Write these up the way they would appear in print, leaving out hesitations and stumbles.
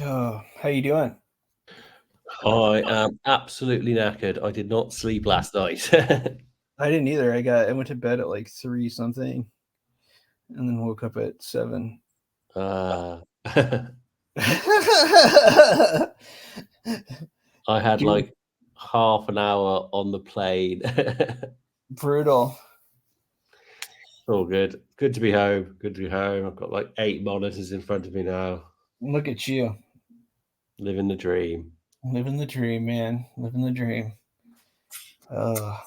Oh, how you doing? I am absolutely knackered. I did not sleep last night. I didn't either. I went to bed at like 3 something and then woke up at 7. uh, Dude, I had like half an hour on the plane. brutal. All good. Good to be home. Good to be home. I've got like 8 monitors in front of me now. Look at you. Living the dream. Living the dream, man. Living the dream. Uh,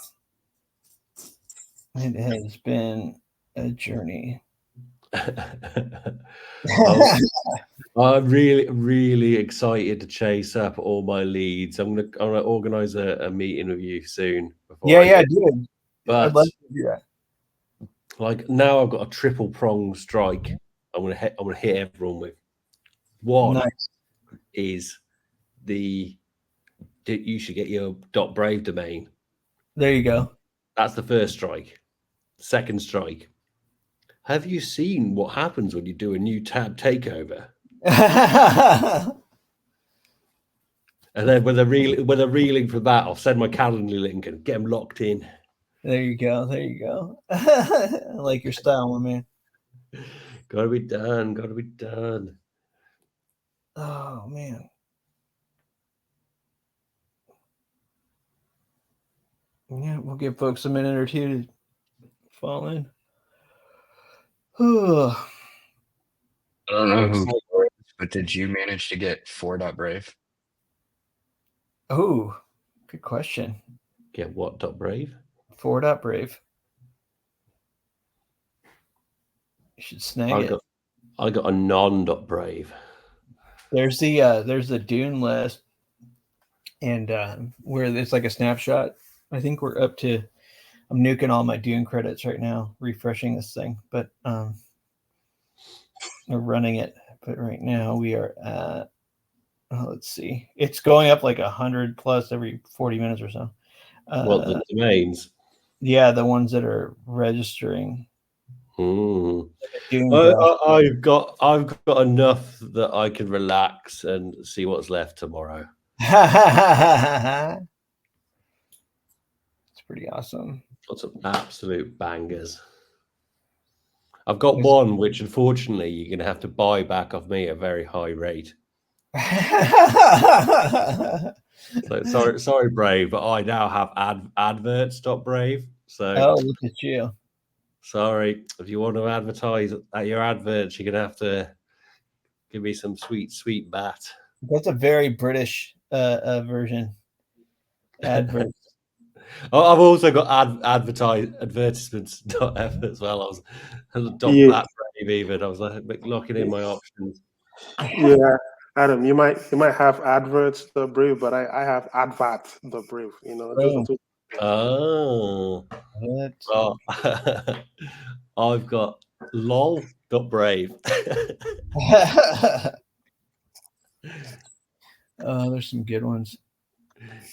it has been a journey. I'm, I'm really excited to chase up all my leads. I'm gonna organize a meeting with you soon before Yeah, I yeah, go. dude. I'd But love to do that. like now I've got a triple prong strike. I'm gonna hit everyone with. One Nice. is the you should get your .brave domain. There you go. That's the first strike. Second strike. Have you seen what happens when you do a new tab takeover? And then when they're reeling for that, I'll send my Calendly link and get them locked in. There you go. There you go. I like your style, my man. Gotta be done. Gotta be done. Oh man. Yeah, we'll give folks a minute or two to fall in. Oh, I don't know It's who, like, but did you manage to get 4.brave? good question. get what .brave? 4.brave. You should snag I it. got I got a non.brave. There's the Dune list, and where it's like a snapshot. I think we're up to. I'm nuking all my Dune credits right now, refreshing this thing, but we're running it. But right now we are at. Let's see. It's going up like 100 plus every 40 minutes or so. What the domains? Yeah, the ones that are registering. Mm. Dune crash. I've got enough that I can relax and see what's left tomorrow. It's pretty awesome. Got some absolute bangers. I've got one which unfortunately you're gonna have to buy back off me at a very high rate. So sorry, Brave, but I now have adverts.brave. So Oh, look at you. sorry, if you want to advertise at your adverts, you're gonna have to give me some sweet bat. That's a very British version. Advert. I've also got advertisements.f as well. I was dot Yeah, that brave even. I was like locking in my options. yeah, Adam, you might have adverts the brave, but I have advert the brave. Those are Boom. two. Oh, What? well, I've got lol.brave. Oh, there's some good ones.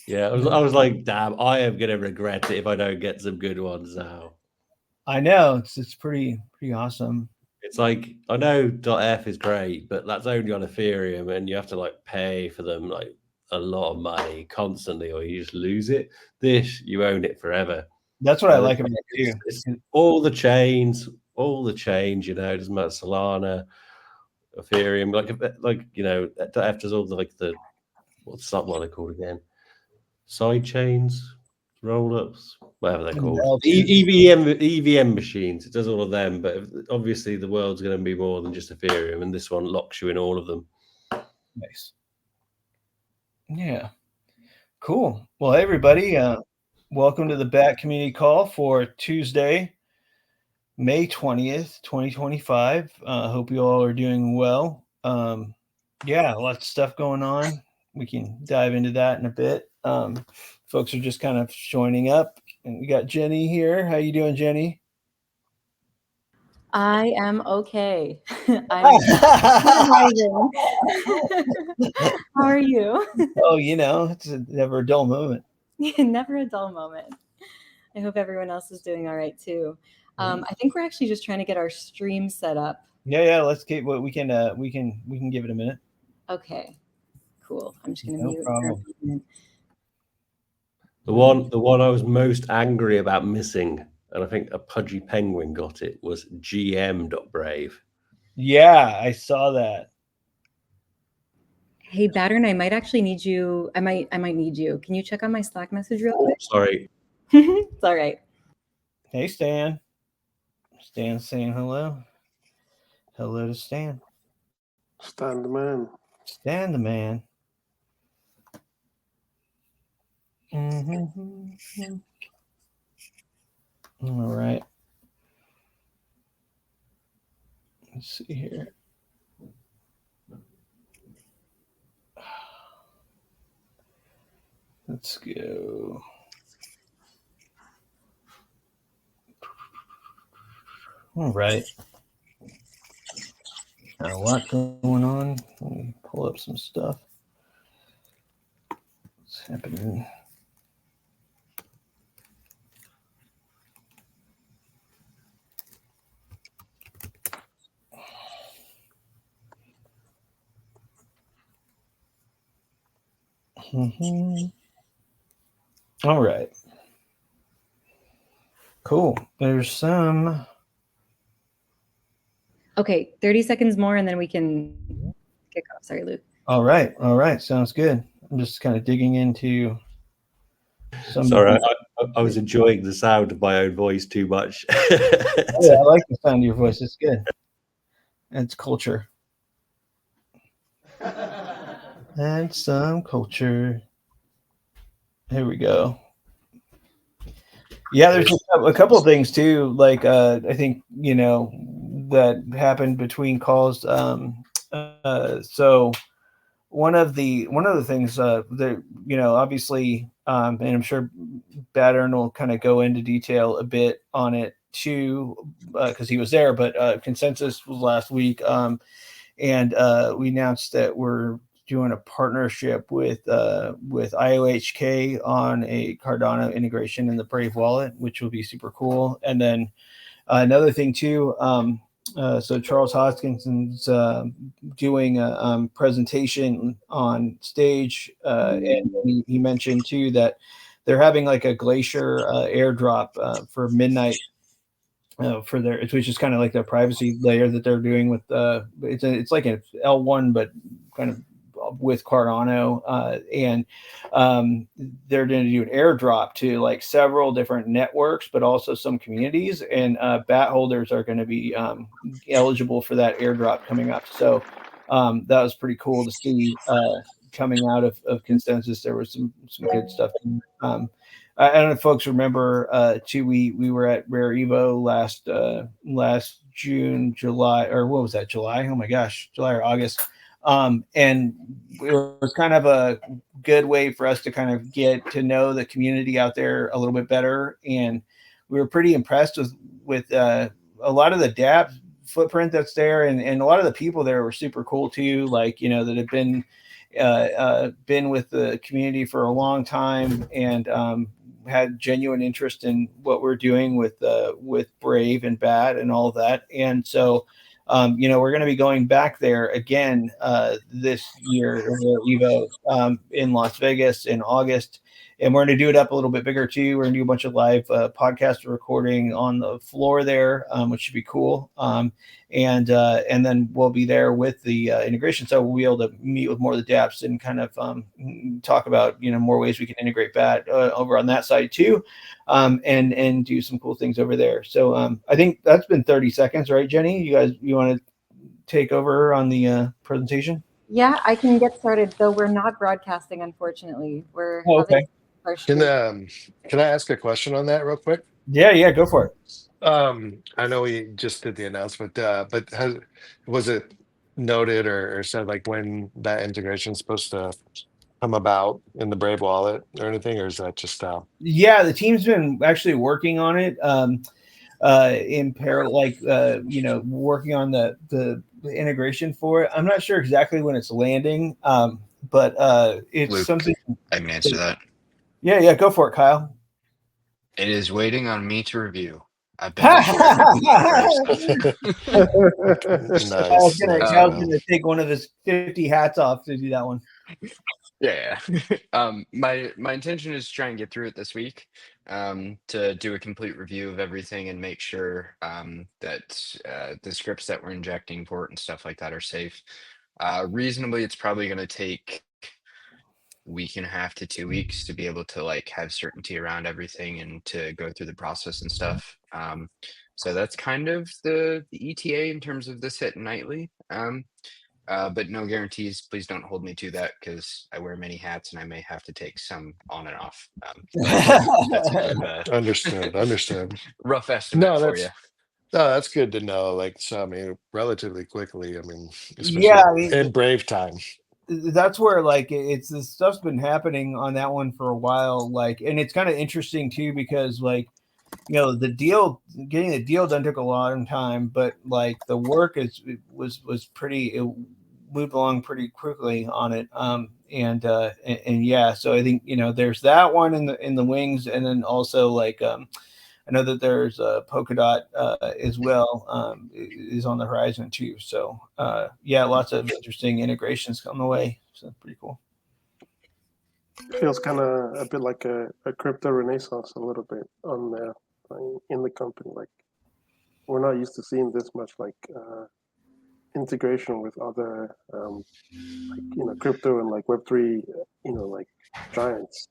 Yeah, I was like, damn, I am gonna regret it if I don't get some good ones now. I know it's pretty awesome. It's like I know .f is great, but that's only on Ethereum, and you have to like pay for them like a lot of money constantly, or you just lose it. This you own it forever. That's what I And like about it too. it's all the chains, you know, it doesn't matter Solana, Ethereum, like .f does all the like the what's that one called again? Side chains, roll ups, whatever they're called. EVM machines. It does all of them, but obviously the world's going to be more than just Ethereum, and this one locks you in all of them. Nice. Yeah. Cool. Well, hey, everybody, welcome to the Bat Community Call for Tuesday, May 20th, 2025. Hope you all are doing well. Yeah, lots of stuff going on. We can dive into that in a bit. Folks are just kind of joining up, and we got Jenny here. How you doing, Jenny? I am okay. I'm surviving. How are you? Oh, it's never a dull moment. Never a dull moment. I hope everyone else is doing all right too. I think we're actually just trying to get our stream set up. Yeah. Let's keep what we can give it a minute. Okay, cool. I'm just gonna No mute. problem. The one I was most angry about missing, and I think a Pudgy Penguin got it, was gm.brave. Yeah, I saw that. Hey, Battern, I might actually need you. I might need you. Can you check on my Slack message real quick? Sorry. It's all right. Hey, Stan. Stan saying hello. Hello to Stan. Stand the man. Stan the man. Mm-hmm. All right. Let's see here. Let's go. All right. Got a lot going on. Let me pull up some stuff. What's happening? Mm-hmm. All right. Cool. There's some. Okay, 30 seconds more, and then we can kick off. Sorry, Luke. All right. All right. Sounds good. I'm just kind of digging into some. Sorry, I was enjoying the sound of my own voice too much. Yeah, I like the sound of your voice. It's good. It's culture. And some culture. Here we go. Yeah, there's a couple of things too. Like I think that happened between calls. So one of the things that obviously, and I'm sure Battern will kind of go into detail a bit on it too, because he was there. But consensus was last week, and we announced that we're doing a partnership with IOHK on a Cardano integration in the Brave wallet, which will be super cool. And then another thing too, so Charles Hoskinson's doing a presentation on stage, and he mentioned too that they're having like a Glacier airdrop for midnight. For their, which is kind of like the privacy layer that they're doing with it's like an L1 but kind of with Cardano, and they're going to do an airdrop to like several different networks, but also some communities, and BAT holders are going to be eligible for that airdrop coming up. So that was pretty cool to see coming out of consensus. There was some good stuff. I don't know if folks remember too. We were at Rare Evo last June, July, or what was that? July? Oh my gosh, July or August. And it was kind of a good way for us to kind of get to know the community out there a little bit better. And we were pretty impressed with a lot of the dApp footprint that's there, and a lot of the people there were super cool too. Like that have been with the community for a long time, and had genuine interest in what we're doing with Brave and BAT and all of that. And so we're going to be going back there again this year, Evo, in Las Vegas in August, and we're going to do it up a little bit bigger too. We're going to do a bunch of live podcast recording on the floor there, which should be cool. And then we'll be there with the integration, so we'll be able to meet with more of the dApps and kind of talk about more ways we can integrate BAT over on that side too, and do some cool things over there. So I think that's been 30 seconds, right, Jenny? You want to take over on the presentation? Yeah, I can get started. Though we're not broadcasting, unfortunately. We're okay. Can I ask a question on that real quick? Yeah, go for it. I know we just did the announcement, but was it noted or said like when that integration is supposed to come about in the Brave wallet or anything, or is that just Yeah, the team's been actually working on it in parallel, like working on the integration for it. I'm not sure exactly when it's landing, but it's Luke, something. I can answer that. Yeah, go for it, Kyle. It is waiting on me to review. I've been I first. was Nice, gonna, nice. I was Um, gonna take one of his 50 hats off to do that one. Yeah. My intention is to try and get through it this week, to do a complete review of everything and make sure that the scripts that we're injecting for it and stuff like that are safe. Reasonably, it's probably going to take week and a half to 2 weeks to be able to like have certainty around everything and to go through the process and stuff. So that's kind of the ETA in terms of this hit nightly. But no guarantees. Please don't hold me to that because I wear many hats and I may have to take some on and off. That's kind of a Understood. rough estimate No, for you. that's good to know. Like, so I mean, relatively quickly. I mean, Yeah, especially I mean, in brave time. that's where like it's this stuff's been happening on that one for a while. Like, and it's kind of interesting too because like, you know, getting the deal done took a long time, but like the work was pretty. It moved along pretty quickly on it. And yeah, so I think, you know, there's that one in the wings, and then also like I know that there's Polkadot as well, is on the horizon too. So yeah, lots of interesting integrations coming away. So pretty cool. Feels kind of a bit like a crypto renaissance a little bit on in the company. Like we're not used to seeing this much like integration with other like, you know, crypto and like Web3, you know, like giants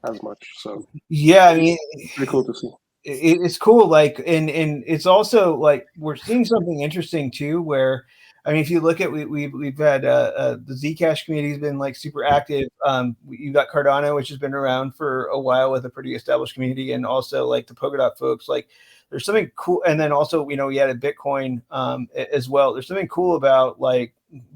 as much. So Yeah, I mean, pretty cool to see. it's cool. Like, and it's also like we're seeing something interesting too, where I mean, if you look at we've had the Zcash community has been like super active. You got Cardano, which has been around for a while with a pretty established community, and also like the Polkadot folks. Like, there's something cool, and then also, you know, we added Bitcoin as well. There's something cool about like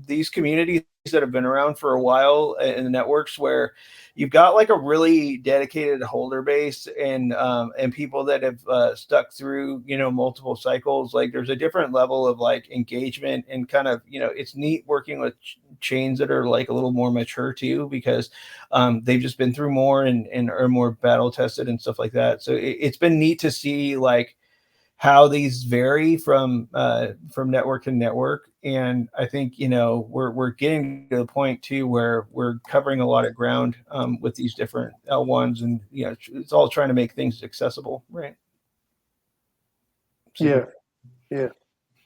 these communities that have been around for a while in the networks where you've got like a really dedicated holder base and people that have stuck through, you know, multiple cycles. Like there's a different level of like engagement and kind of, you know, it's neat working with chains that are like a little more mature too, because they've just been through more and are more battle tested and stuff like that. So it's been neat to see like how these vary from network to network. And I think, you know, we're getting to the point too where we're covering a lot of ground with these different L1s, and you know, it's all trying to make things accessible, right? So, Yeah.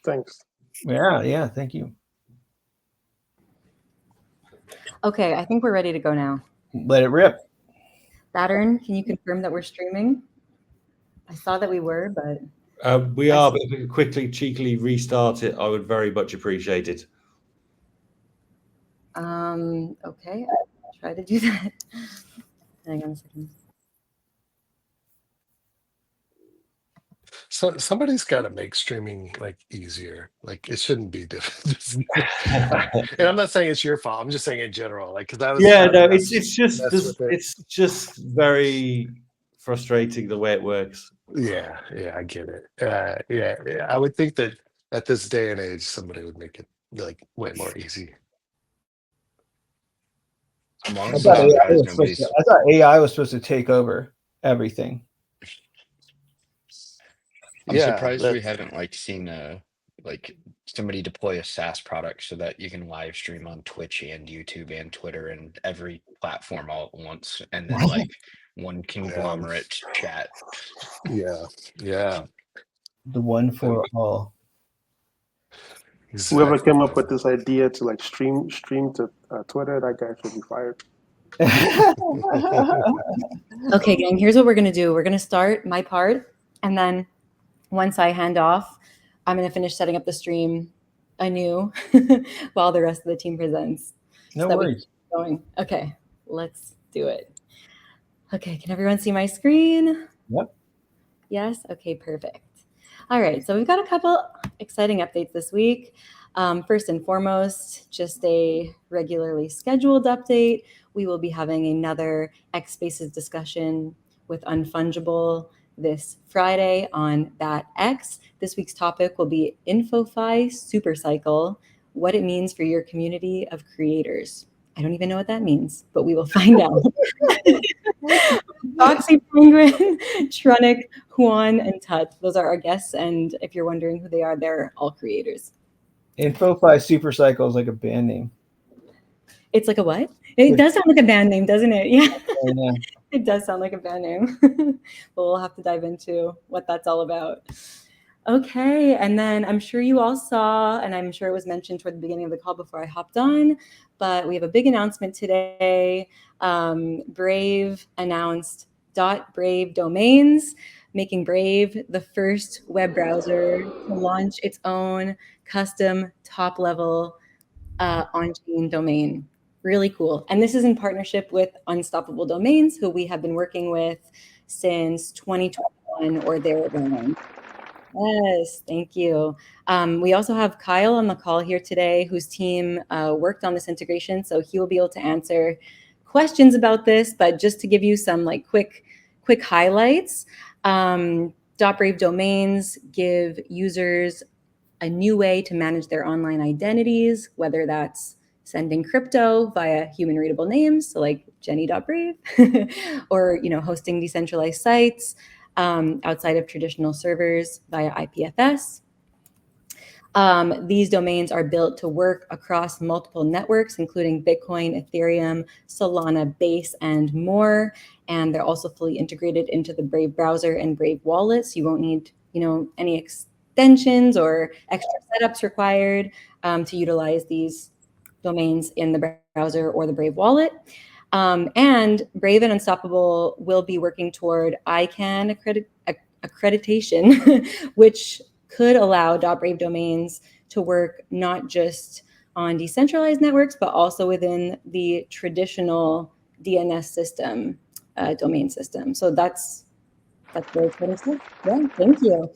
Thanks. yeah, thank you. Okay, I think we're ready to go now. Let it rip. Saturn, can you confirm that we're streaming? I saw that we were, but We are, but if we could quickly, cheekily restart it, I would very much appreciate it. okay, I'll try to do that. Hang on a second. So somebody's got to make streaming like easier. Like it shouldn't be difficult. And I'm not saying it's your fault. I'm just saying in general. Like because I was it's just very frustrating the way it works. Yeah, I get it. Yeah. I would think that at this day and age, somebody would make it like way more easy. I thought AI was supposed to take over everything. I'm surprised we haven't like seen like somebody deploy a SaaS product so that you can live stream on Twitch and YouTube and Twitter and every platform all at once, and then like one conglomerate chat. Yeah. The one for all. Exactly. Whoever came up with this idea to like stream to Twitter, that guy should be fired. Okay, gang, here's what we're going to do. We're going to start my part, and then once I hand off, I'm going to finish setting up the stream anew while the rest of the team presents. No worries. Going. Okay, let's do it. Okay, can everyone see my screen? Yep. Yes? Okay, perfect. All right, so we've got a couple exciting updates this week. First and foremost, just a regularly scheduled update. We will be having another X Spaces discussion with Unfungible this Friday on that X. This week's topic will be InfoFi Supercycle, what it means for your community of creators. I don't even know what that means, but we will find out. Foxy Penguin, Trunic, Juan, and Tut. Those are our guests, and if you're wondering who they are, they're all creators. InfoFi Supercycle is like a band name. It's like a what? It does sound like a band name, doesn't it? Yeah. Yeah. It does sound like a band name. But we'll have to dive into what that's all about. Okay, and then I'm sure you all saw, and I'm sure it was mentioned toward the beginning of the call before I hopped on, but we have a big announcement today. Brave announced .brave domains, making Brave the first web browser to launch its own custom top-level on-chain domain. Really cool. And this is in partnership with Unstoppable Domains, who we have been working with since 2021 or thereabouts. Yes, thank you. We also have Kyle on the call here today, whose team worked on this integration, so he will be able to answer questions about this. But just to give you some like quick highlights, .brave domains give users a new way to manage their online identities, whether that's sending crypto via human readable names, so like Jenny.brave, or hosting decentralized sites outside of traditional servers via IPFS. These domains are built to work across multiple networks, including Bitcoin, Ethereum, Solana, Base, and more. And they're also fully integrated into the Brave browser and Brave wallet, so you won't need any extensions or extra setups required to utilize these domains in the browser or the Brave wallet. And Brave and Unstoppable will be working toward ICANN accreditation, which could allow .brave domains to work not just on decentralized networks, but also within the traditional DNS system, domain system. So that's very exciting stuff. Yeah, thank you.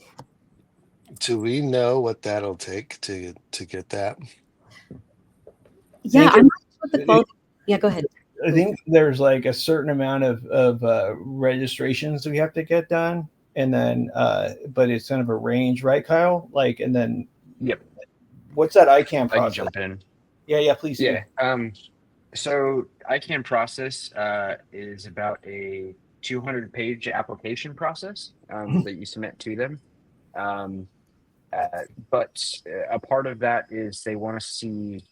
Do we know what that'll take to get that? Yeah, I'm not sure what the quality. Yeah, go ahead. I think there's like a certain amount of registrations we have to get done, and then but it's kind of a range, right, Kyle? Like, and then Yep. What's that ICANN I process? can jump in. Yeah, please. Yeah. So ICANN process is about a 200-page application process that you submit to them. But a part of that is they want to see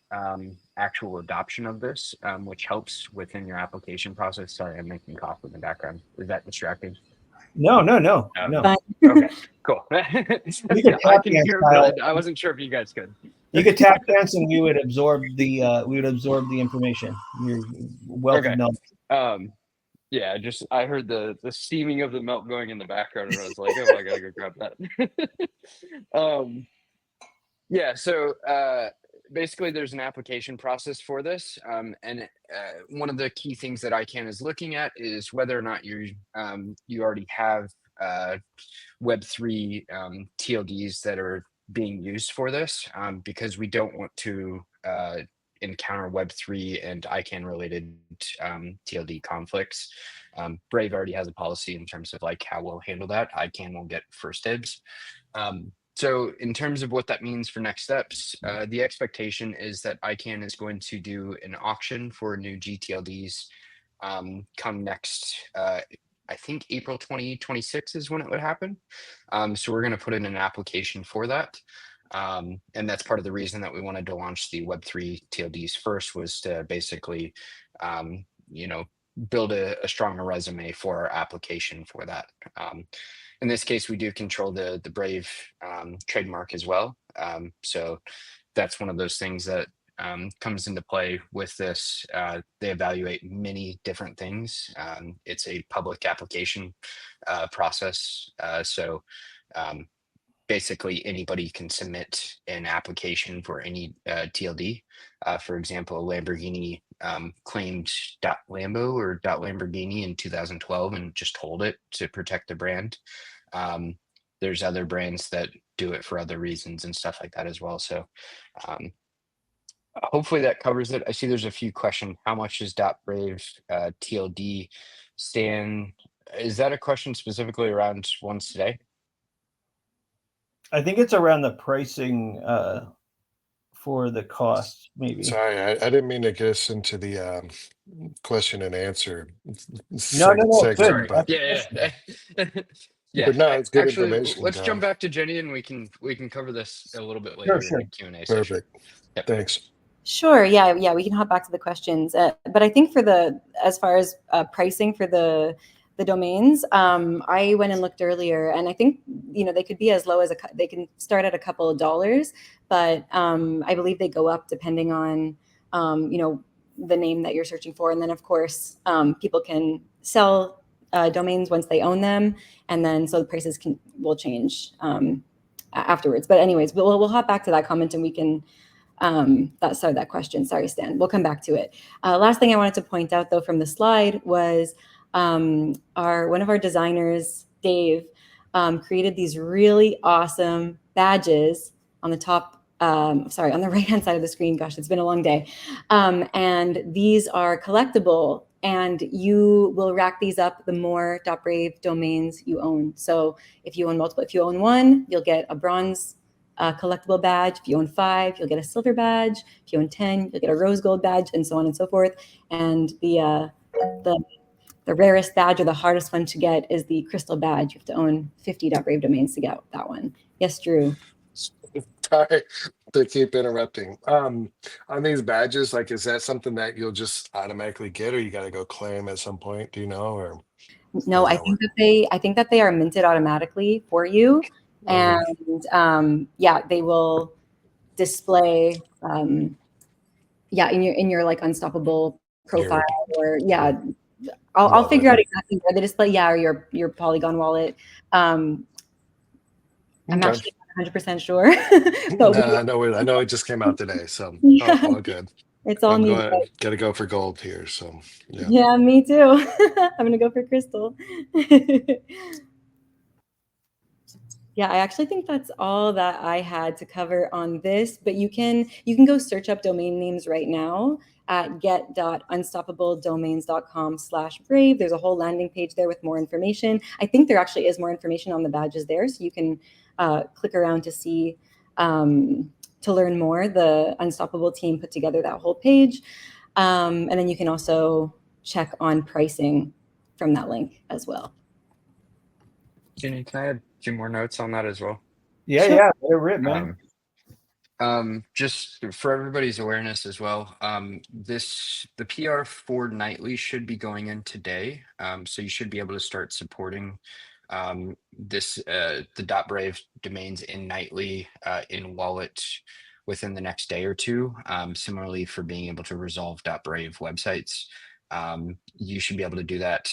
actual adoption of this, which helps within your application process. Sorry, I'm making coffee in the background. Is that distracting? No. Fine. Okay, cool. You can I tap can dance, hear, Kyle. but I wasn't sure if you guys could. You could tap dance, and we would absorb the information. You're wealth of knowledge. Yeah, I heard the steaming of the milk going in the background, and I was like, oh, I gotta go grab that. Yeah, so basically there's an application process for this, and one of the key things that ICANN is looking at is whether or not you already have Web3 TLDs that are being used for this, because we don't want to encounter Web3 and ICANN related TLD conflicts. Brave already has a policy in terms of like how we'll handle that. ICANN will get first dibs. So in terms of what that means for next steps, the expectation is that ICANN is going to do an auction for new GTLDs come next, I think April 2026 is when it would happen. So we're going to put in an application for that. And that's part of the reason that we wanted to launch the Web3 TLDs first, was to basically, build a stronger resume for our application for that. In this case, we do control the Brave trademark as well. So that's one of those things that comes into play with this. They evaluate many different things. It's a public application process. So basically anybody can submit an application for any TLD. For example, Lamborghini claimed .lambo or .lamborghini in 2012 and just hold it to protect the brand. There's other brands that do it for other reasons and stuff like that as well. So hopefully that covers it. I see there's a few questions. How much is .brave TLD stand? Is that a question specifically around ones today? I think it's around the pricing for the cost, maybe. Sorry, I didn't mean to get us into the question and answer No, segment, good. Sorry. but Yeah. Yeah. but no, it's good Actually, information, let's Tom. jump back to Jenny, and we can cover this a little bit Sure, later in the Q&A session. Perfect. Yep. Thanks. Sure. Yeah. We can hop back to the questions. But I think as far as pricing for the domains, I went and looked earlier, and I think they could be as low as they can start at a couple of dollars, but I believe they go up depending on the name that you're searching for, and then of course people can sell domains once they own them, and then so the prices will change afterwards. But anyways, we'll hop back to that comment, and we can. That question. Sorry, Stan. We'll come back to it. Last thing I wanted to point out, though, from the slide was one of our designers, Dave, created these really awesome badges on the top. On the right-hand side of the screen. Gosh, it's been a long day. And these are collectible, and you will rack these up the more .brave domains you own. So if you own multiple, if you own one, you'll get a bronze collectible badge. If you own 5, you'll get a silver badge. If you own 10, you'll get a rose gold badge, and so on and so forth. And the rarest badge, or the hardest one to get, is the crystal badge. You have to own 50 .brave domains to get that one. Yes, Drew. Sorry to keep interrupting. On these badges, like, is that something that you'll just automatically get, or you got to go claim at some point? Do you know? Or no, I think that they are minted automatically for you. And they will display in your like Unstoppable profile, or I'll figure out exactly where they display, or your Polygon wallet. I'm actually not 100% sure. But I know it just came out today, so all good. It's all new. Gotta go for gold here, so yeah, me too. I'm gonna go for crystal. Yeah, I actually think that's all that I had to cover on this, but you can go search up domain names right now at get.unstoppabledomains.com/brave. There's a whole landing page there with more information. I think there actually is more information on the badges there, so you can click around to see, to learn more. The Unstoppable team put together that whole page. And then you can also check on pricing from that link as well. Jenny, can I add 2 more notes on that as well? Yeah, Sure. yeah, they're written, man. Just for everybody's awareness as well, the PR for Nightly should be going in today. So you should be able to start supporting the .brave domains in Nightly in Wallet within the next day or two. Similarly, for being able to resolve .brave websites. You should be able to do that.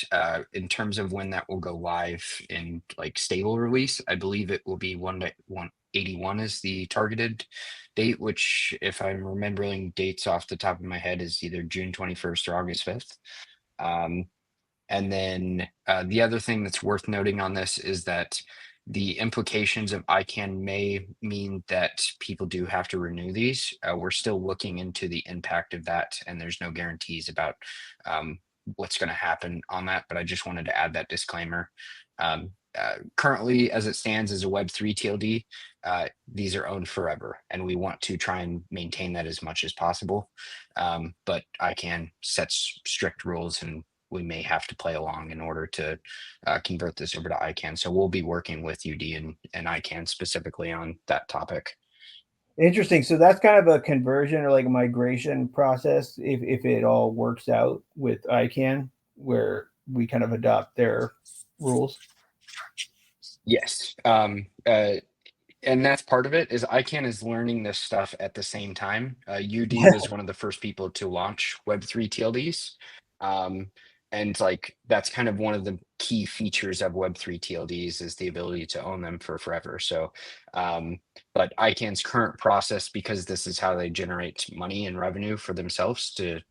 In terms of when that will go live in like stable release, I believe it will be 181 is the targeted date, which, if I'm remembering dates off the top of my head, is either June 21st or August 5th. And then the other thing that's worth noting on this is that the implications of ICANN may mean that people do have to renew these. We're still looking into the impact of that, and there's no guarantees about what's going to happen on that, but I just wanted to add that disclaimer. Currently, as it stands as a Web3 TLD, these are owned forever, and we want to try and maintain that as much as possible. But ICANN sets strict rules, and we may have to play along in order to convert this over to ICANN. So we'll be working with UD and ICANN specifically on that topic. Interesting. So that's kind of a conversion or like a migration process, if it all works out with ICANN, where we kind of adopt their rules. Yes. And that's part of it, is ICANN is learning this stuff at the same time. UD was one of the first people to launch Web3 TLDs. And like, that's kind of one of the key features of Web3 TLDs, is the ability to own them for forever. So, but ICANN's current process, because this is how they generate money and revenue for themselves to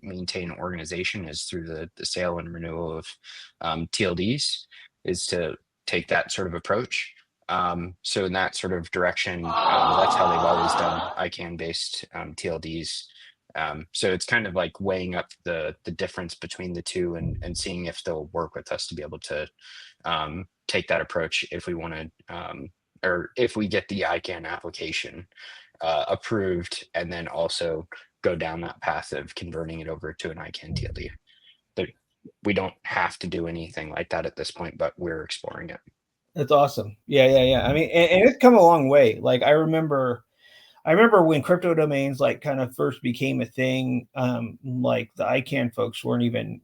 maintain an organization, is through the sale and renewal of TLDs, is to take that sort of approach. So in that sort of direction, that's how they've always done ICANN-based TLDs. So it's kind of like weighing up the difference between the two and seeing if they'll work with us to be able to take that approach if we want to or if we get the ICANN application approved, and then also go down that path of converting it over to an ICANN TLD. But we don't have to do anything like that at this point, but we're exploring it. That's awesome. Yeah. I mean, and it's come a long way. Like I remember when crypto domains like kind of first became a thing, like the ICANN folks weren't even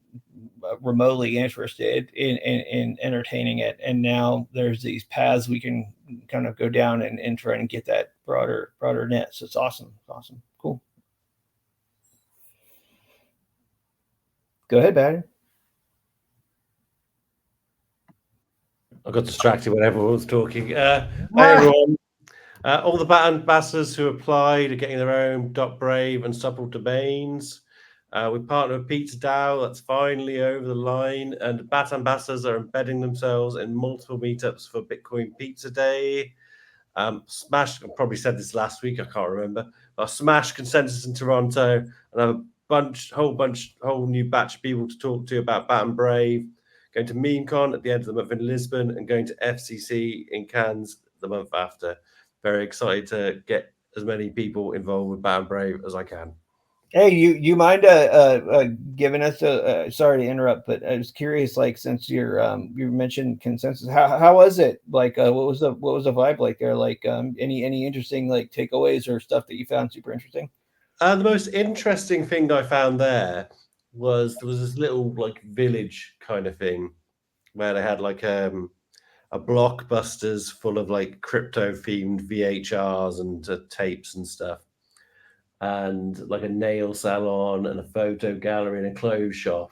remotely interested in entertaining it. And now there's these paths we can kind of go down and try and get that broader net. So it's awesome. Awesome. Cool. Go ahead, Badger. I got distracted when everyone was talking. Hey everyone. All the BAT ambassadors who applied are getting their own .brave and Supple domains. We partner with PizzaDAO. That's finally over the line. And BAT ambassadors are embedding themselves in multiple meetups for Bitcoin Pizza Day. Smash, I probably said this last week, I can't remember. Smash Consensus in Toronto. And a whole new batch of people to talk to about BAT and Brave. Going to MemeCon at the end of the month in Lisbon, and going to FCC in Cannes the month after. Very excited to get as many people involved with BAT and Brave as I can. Hey, you mind giving us sorry to interrupt, but I was curious, like, since you mentioned Consensus, how was it? Like, what was the vibe like there? Like, any interesting like takeaways or stuff that you found super interesting? The most interesting thing I found there was this little like village kind of thing where they had like a Blockbusters full of like crypto themed VHRs and tapes and stuff, and like a nail salon and a photo gallery and a clothes shop.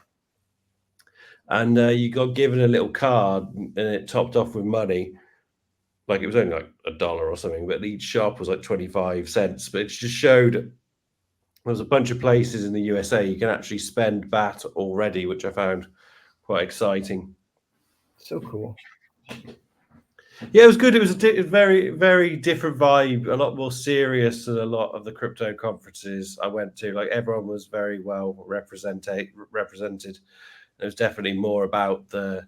And you got given a little card and it topped off with money. Like it was only like $1 or something, but each shop was like 25 cents. But it just showed there's a bunch of places in the USA you can actually spend BAT already, which I found quite exciting. So cool. Yeah, it was good. It was a very, very different vibe, a lot more serious than a lot of the crypto conferences I went to. Like everyone was very well represented. It was definitely more about there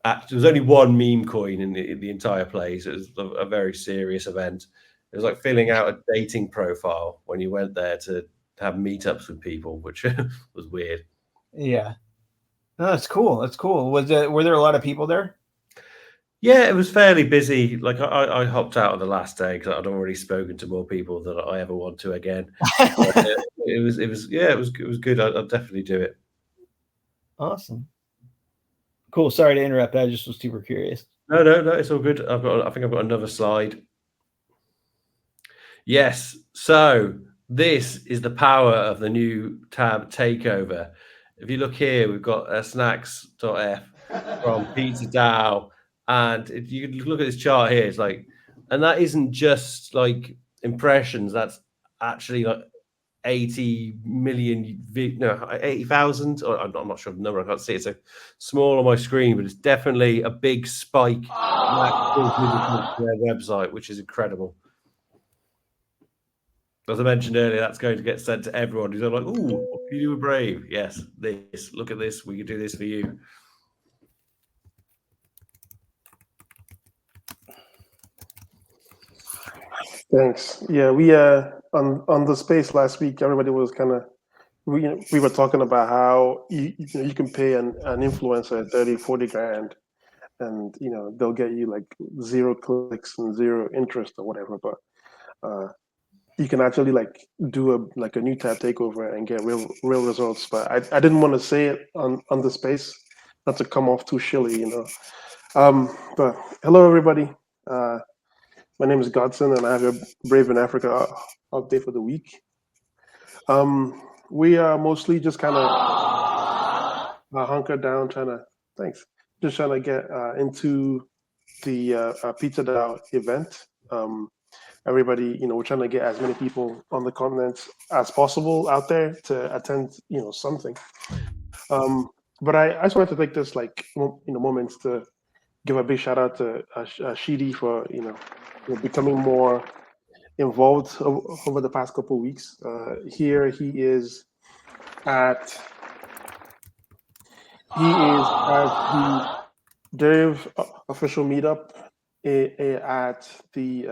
was only one meme coin in the entire place. It was a very serious event. It was like filling out a dating profile when you went there to have meetups with people, which was weird. Yeah. No, that's cool. That's cool. Were there a lot of people there? Yeah, it was fairly busy. Like I hopped out on the last day because I'd already spoken to more people than I ever want to again. It was good. I'd definitely do it. Awesome. Cool. Sorry to interrupt. I just was super curious. No, it's all good. I think I've got another slide. Yes. So this is the power of the new tab takeover. If you look here, we've got snacks.f from PizzaDAO. And if you look at this chart here, it's like, and that isn't just like impressions. That's actually like 80,000. Or I'm not sure of the number. I can't see it. So small on my screen, but it's definitely a big spike. To their website, which is incredible. As I mentioned earlier, that's going to get sent to everyone who's like, "Ooh, what can you do with Brave?" Yes, this. Look at this. We can do this for you. Thanks. Yeah, we on the space last week, everybody was kind of we were talking about how you can pay an influencer 30-40 grand, and they'll get you like 0 clicks and 0 interest or whatever, but you can actually like do a new tab takeover and get real results. But I didn't want to say it on the space, not to come off too shilly, But hello everybody. My name is Godson, and I have your Brave in Africa update for the week. We are mostly just kind of hunkered down, trying to get into the PizzaDAO event. Everybody, we're trying to get as many people on the continent as possible out there to attend, something. But I just wanted to take this moments to give a big shout out to Shidi for becoming more involved over the past couple of weeks. Here he is at the Dave official meetup at the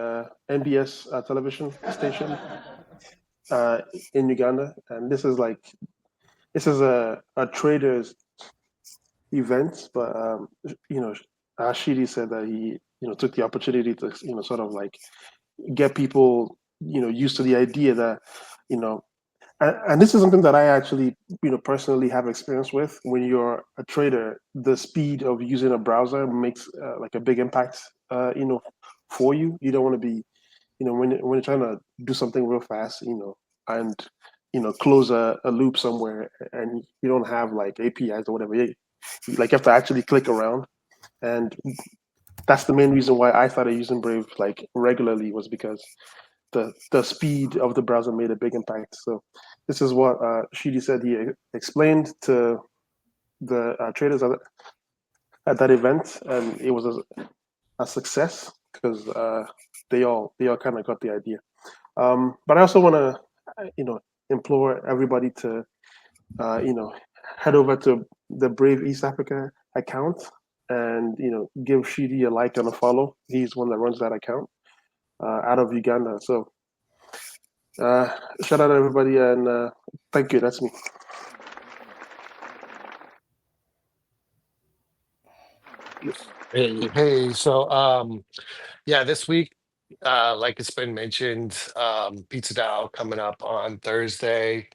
NBS television station in Uganda, and this is a traders event, but Ashidi said that he took the opportunity to sort of like get people used to the idea that you know and this is something that I actually personally have experience with. When you're a trader, the speed of using a browser makes like a big impact for you. You don't want to be when you're trying to do something real fast, and close a loop somewhere, and you don't have like APIs or whatever. Like you have to actually click around, and that's the main reason why I started using Brave like regularly, was because the speed of the browser made a big impact. So this is what Shidi said. He explained to the traders at that event, and it was a success because they all kind of got the idea. But I also want to implore everybody to head over to the Brave East Africa account and give Shidi a like and a follow. He's one that runs that account out of Uganda. So shout out to everybody, and thank you. That's me. Hey, so yeah, this week, like it's been mentioned, Pizza DAO coming up on Thursday,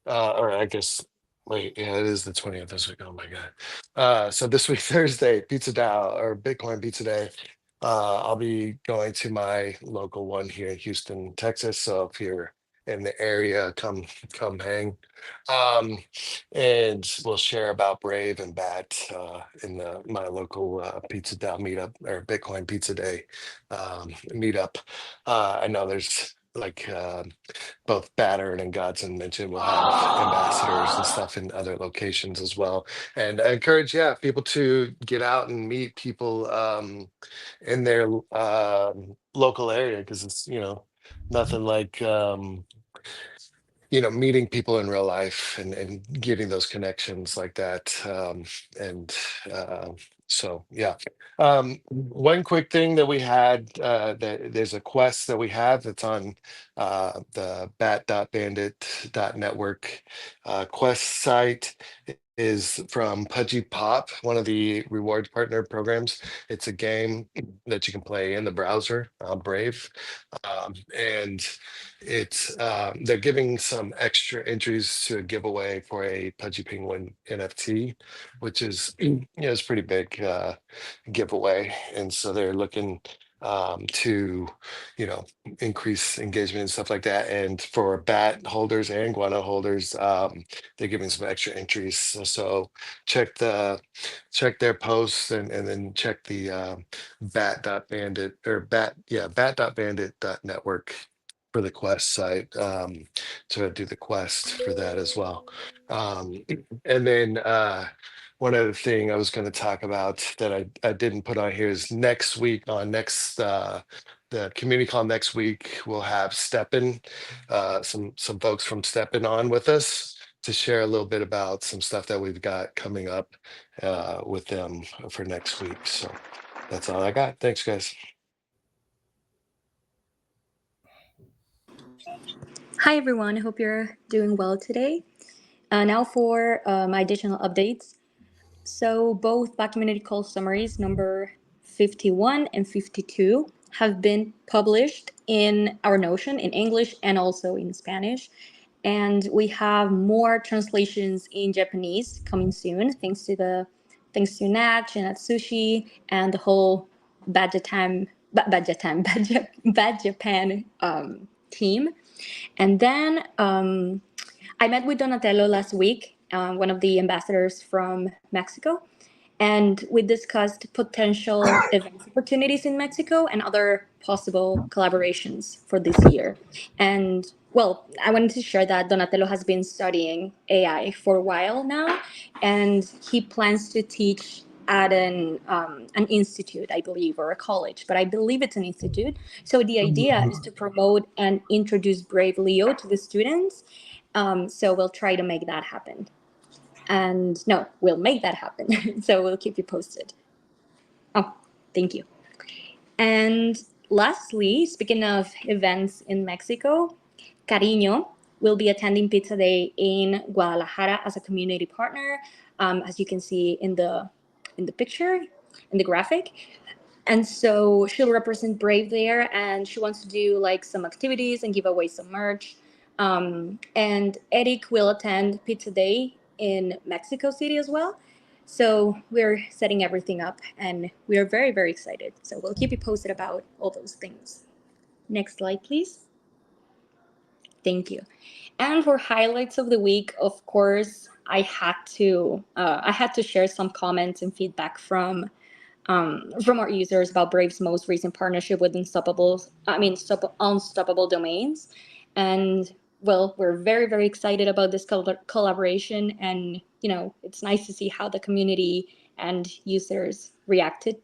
or I guess, wait, yeah, it is the 20th this week. Oh my God. So this week, Thursday, Pizza DAO or Bitcoin Pizza Day. I'll be going to my local one here in Houston, Texas. So if you're in the area, come hang. And we'll share about Brave and Bat in my local Pizza DAO meetup or Bitcoin Pizza Day meetup. I know there's like both Battern and Godson mentioned we'll have ambassadors and stuff in other locations as well. And I encourage, yeah, people to get out and meet people in their local area, because it's, nothing like meeting people in real life and getting those connections like that. And so, yeah. One quick thing that we had, that there's a quest that we have that's on the bat.bandit.network quest site, is from Pudgy Pop, one of the rewards partner programs. It's a game that you can play in the browser on Brave. And it's they're giving some extra entries to a giveaway for a Pudgy Penguin NFT, which is it's pretty big giveaway, and so they're looking to increase engagement and stuff like that. And for bat holders and guano holders, they're giving some extra entries. So check their posts, and then check the bat.bandit or bat.bandit.network for the quest site, to do the quest for that as well. And then one other thing I was going to talk about that I didn't put on here is next week, the community call next week, we'll have Steppen, some folks from Steppen on with us to share a little bit about some stuff that we've got coming up with them for next week. So that's all I got. Thanks, guys. Hi, everyone. I hope you're doing well today. Now for my additional updates. So both Back Community Call summaries number 51 and 52 have been published in our Notion in English and also in Spanish. And we have more translations in Japanese coming soon, thanks to Natch and Atsushi and the whole Bad Japan team. And then I met with Donatello last week, one of the ambassadors from Mexico, and we discussed potential event opportunities in Mexico and other possible collaborations for this year. And well, I wanted to share that Donatello has been studying AI for a while now, and he plans to teach at an institute, I believe, or a college, but I believe it's an institute. So the idea is to promote and introduce Brave Leo to the students. So we'll try to make that happen. And no, we'll make that happen. So we'll keep you posted. Oh, thank you. And lastly, speaking of events in Mexico, Cariño will be attending Pizza Day in Guadalajara as a community partner, as you can see in the picture, in the graphic. And so she'll represent Brave there, and she wants to do like some activities and give away some merch. And Eric will attend Pizza Day in Mexico City as well. So we're setting everything up, and we are very, very excited. So we'll keep you posted about all those things. Next slide, please. Thank you. And for highlights of the week, of course, I had to share some comments and feedback from our users about Brave's most recent partnership with Unstoppable Domains. And well, we're very, very excited about this collaboration. And, it's nice to see how the community and users reacted,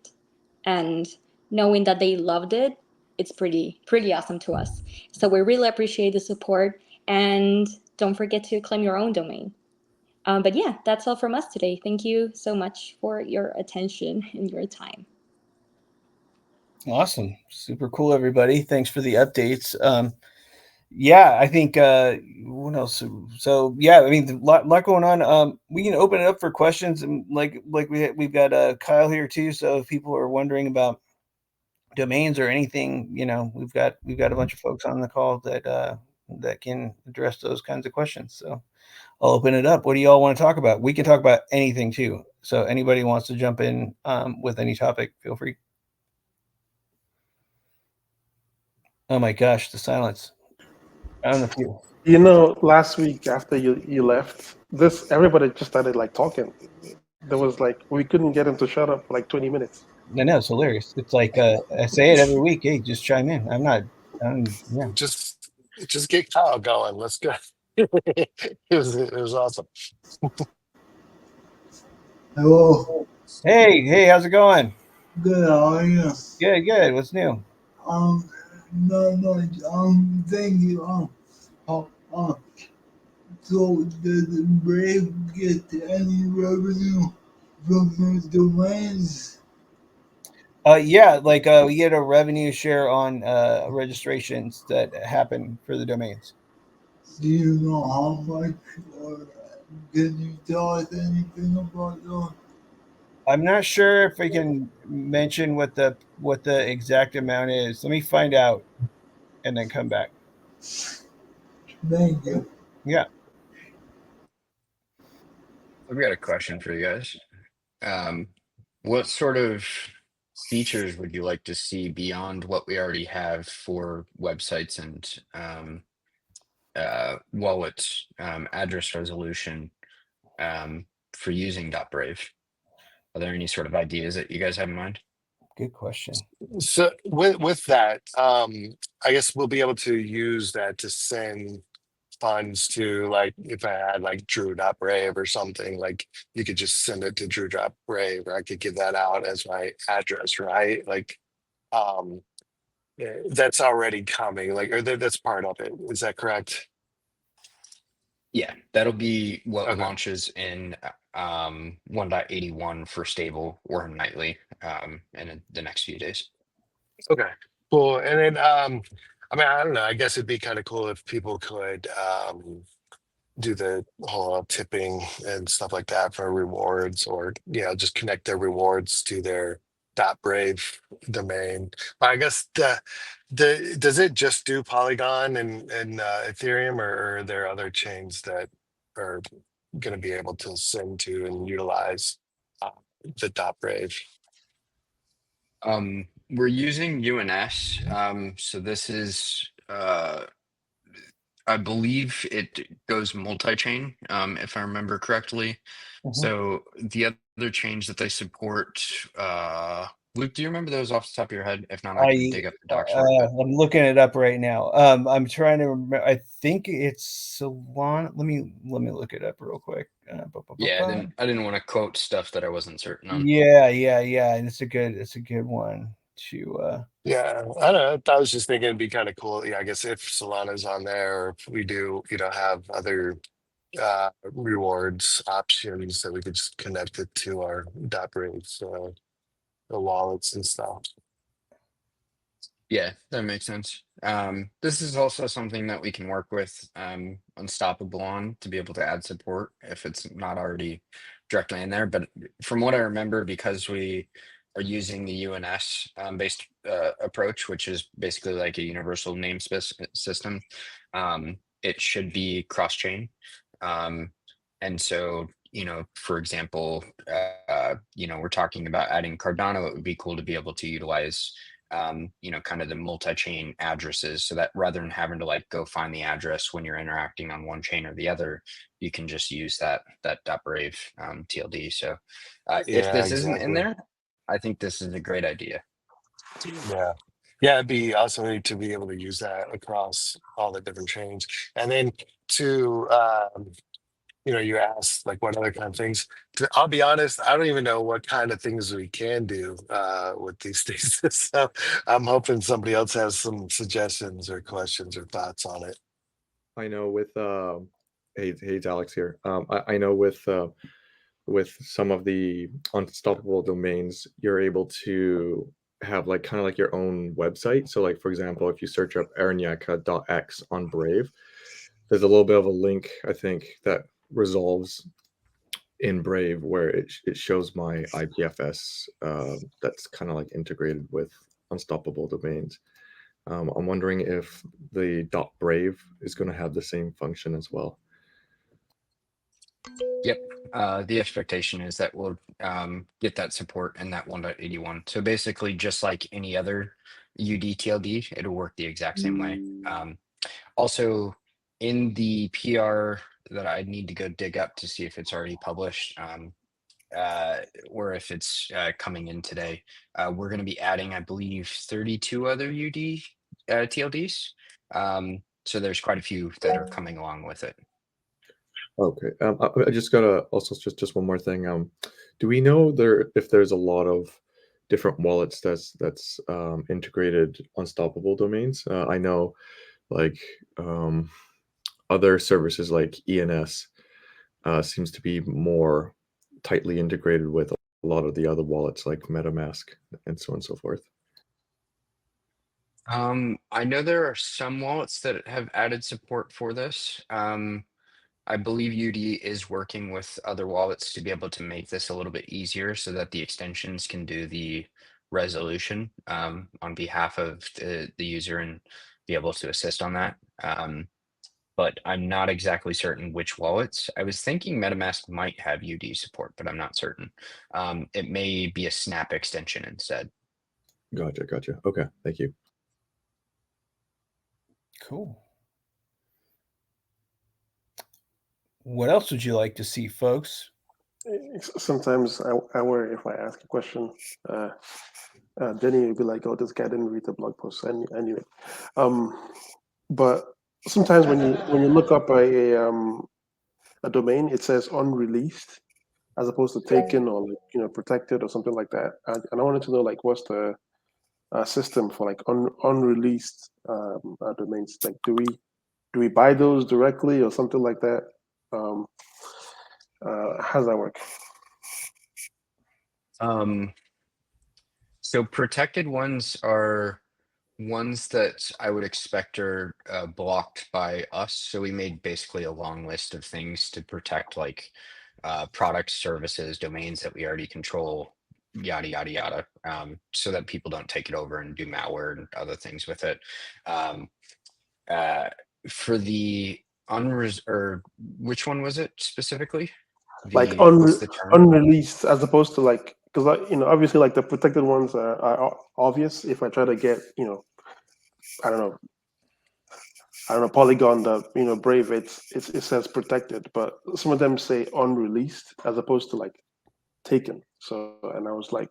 and knowing that they loved it. It's pretty awesome to us. So we really appreciate the support, and don't forget to claim your own domain. But yeah, that's all from us today. Thank you so much for your attention and your time. Awesome. Super cool, everybody. Thanks for the updates. Yeah, I think what else? So yeah, I mean, a lot going on. We can open it up for questions, and like we've got Kyle here too. So if people are wondering about domains or anything, we've got a bunch of folks on the call that can address those kinds of questions. So I'll open it up. What do y'all want to talk about? We can talk about anything too. So anybody wants to jump in with any topic, feel free. Oh my gosh, the silence. I don't know if you. Last week after you left, everybody just started like talking. There was like we couldn't get him to shut up for like 20 minutes. No, it's hilarious. It's like I say it every week. Hey, just chime in. Yeah. Just get Kyle going. Let's go. It was awesome. Hello. Hey, how's it going? Good. How are you? Good. What's new? Not much. Thank you. So does Brave get any revenue from the domains? Yeah, like we get a revenue share on registrations that happen for the domains. Do you know how much, or can you tell us anything about that? I'm not sure if I can mention what the exact amount is. Let me find out and then come back. Thank you. Yeah. I've got a question for you guys. What sort of features would you like to see beyond what we already have for websites and wallet address resolution for using .brave? Are there any sort of ideas that you guys have in mind? Good question. So with that, I guess we'll be able to use that to send funds to, like, if I had like Drew.brave or something, like you could just send it to Drew.brave, or I could give that out as my address, right? Like, that's already coming, like, or that's part of it. Is that correct? Yeah, that'll be what Okay. launches in 1.81 for stable or nightly in the next few days. Okay, cool. And then I mean, I don't know, I guess it'd be kind of cool if people could do the whole tipping and stuff like that for rewards, or just connect their rewards to their .brave domain. But I guess does it just do Polygon and Ethereum, or are there other chains that are going to be able to send to and utilize the .brave? We're using UNS. So this is I believe it goes multi-chain, if I remember correctly. So the other chains that they support, Luke, do you remember those off the top of your head? If not, I can dig up the docs. I'm looking it up right now. I'm trying to remember. I think it's Solana. Let me look it up real quick. Yeah, I didn't want to quote stuff that I wasn't certain on. Yeah. And it's a good one to. Yeah, I don't know. I was just thinking it'd be kind of cool. Yeah, I guess if Solana's on there, or if we do, have other rewards options that we could just connect it to our .brave, the wallets and stuff. Yeah, that makes sense. This is also something that we can work with Unstoppable on to be able to add support if it's not already directly in there. But from what I remember, because we are using the UNS based approach, which is basically like a universal namespace system, it should be cross-chain. Um, and so, for example, we're talking about adding Cardano. It would be cool to be able to utilize kind of the multi-chain addresses so that rather than having to like go find the address when you're interacting on one chain or the other, you can just use that .brave TLD. So if Yeah, this isn't in exactly. there, I think this is a great idea. Yeah. Yeah, it'd be awesome to be able to use that across all the different chains. And then to you asked like what other kind of things. I'll be honest, I don't even know what kind of things we can do with these things. So I'm hoping somebody else has some suggestions or questions or thoughts on it. I know with hey it's Alex here. I know with some of the unstoppable domains, you're able to have like kind of like your own website. So like for example, if you search up Aranyaka.x on Brave, there's a little bit of a link I think that resolves in Brave where it shows my IPFS that's kind of like integrated with unstoppable domains. I'm wondering if the .brave is going to have the same function as well. Yep. The expectation is that we'll get that support in that 1.81. So basically, just like any other UDTLD, it'll work the exact same way. Also, in the PR that I need to go dig up to see if it's already published, or if it's coming in today, we're going to be adding, I believe, 32 other UD TLDs. So there's quite a few that are coming along with it. Okay. I just gotta also just one more thing. Do we know if there's a lot of different wallets that's integrated unstoppable domains? I know like other services like ENS seems to be more tightly integrated with a lot of the other wallets like MetaMask and so on and so forth. I know there are some wallets that have added support for this. I believe UD is working with other wallets to be able to make this a little bit easier so that the extensions can do the resolution on behalf of the user and be able to assist on that. But I'm not exactly certain which wallets. I was thinking MetaMask might have UD support, but I'm not certain. It may be a Snap extension instead. Gotcha. Okay, thank you. Cool. What else would you like to see, folks? Sometimes I worry if I ask a question, Denny would be like, "Oh, this guy didn't read the blog post." Anyway, but sometimes when you look up a domain, it says unreleased as opposed to taken or like, protected or something like that. And I wanted to know like what's the system for like unreleased domains? Like, do we buy those directly or something like that? How does that work? So protected ones are ones that I would expect are blocked by us. So we made basically a long list of things to protect, like products, services, domains that we already control, yada yada yada, so that people don't take it over and do malware and other things with it. Um, uh, for the or which one was it specifically? Like What's the term? unreleased as opposed to like, because obviously like the protected ones are obvious. If I try to get I don't know Polygon, the Brave, it says protected, but some of them say unreleased as opposed to like taken. So, and I was like,